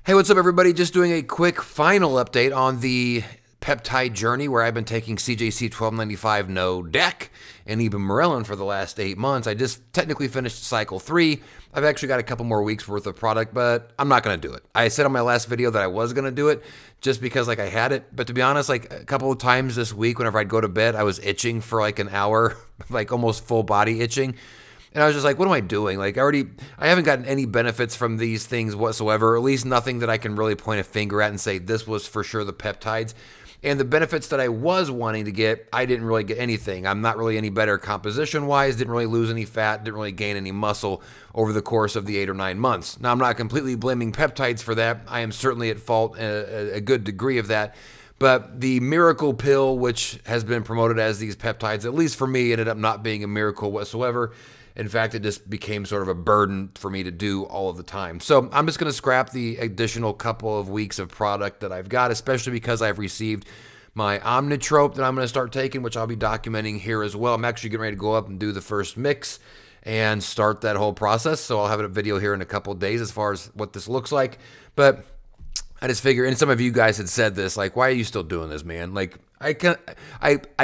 Hey, what's up, everybody? Just doing a quick final update on the peptide journey where I've been taking CJC 1295 no deck and ibuprofen for the last 8 months. I just technically finished cycle 3. I've actually got a couple more weeks worth of product, but I'm not going to do it. I said on my last video that I was going to do it just because I had it. But to be honest, a couple of times this week, whenever I'd go to bed, I was itching for an hour, almost full body itching. And I was just like, what am I doing? I haven't gotten any benefits from these things whatsoever, or at least nothing that I can really point a finger at and say this was for sure the peptides. And the benefits that I was wanting to get, I didn't really get anything. I'm not really any better composition-wise, didn't really lose any fat, didn't really gain any muscle over the course of the 8 or 9 months. Now, I'm not completely blaming peptides for that. I am certainly at fault, a good degree of that. But the miracle pill, which has been promoted as these peptides, at least for me, ended up not being a miracle whatsoever. In fact, it just became sort of a burden for me to do all of the time. So I'm just going to scrap the additional couple of weeks of product that I've got, especially because I've received my Omnitrope that I'm going to start taking, which I'll be documenting here as well. I'm actually getting ready to go up and do the first mix and start that whole process. So I'll have a video here in a couple of days as far as what this looks like. But I just figure, and some of you guys had said this, why are you still doing this, man? I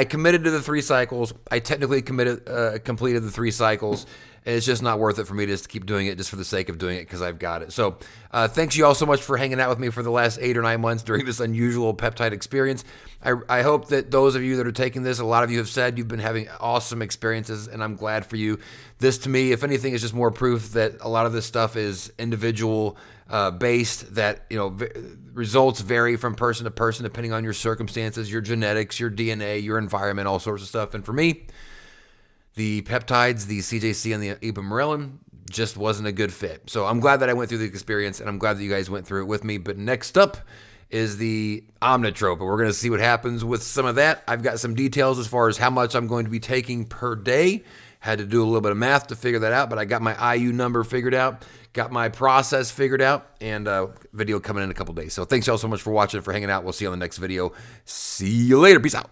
committed to the 3 cycles. I technically completed the 3 cycles. And it's just not worth it for me to just keep doing it just for the sake of doing it because I've got it. So thanks you all so much for hanging out with me for the last 8 or 9 months during this unusual peptide experience. I hope that those of you that are taking this, a lot of you have said you've been having awesome experiences, and I'm glad for you. This, to me, if anything, is just more proof that a lot of this stuff is individual based, that results vary from person to person depending on your circumstances, your genetics, your DNA, your environment, all sorts of stuff. And for me, the peptides, the CJC and the ibuprofen just wasn't a good fit. So I'm glad that I went through the experience, and I'm glad that you guys went through it with me. But next up is the Omnitrope, and we're going to see what happens with some of that. I've got some details as far as how much I'm going to be taking per day. Had to do a little bit of math to figure that out, but I got my IU number figured out, got my process figured out, and video coming in a couple days. So thanks y'all so much for watching, for hanging out. We'll see you on the next video. See you later. Peace out.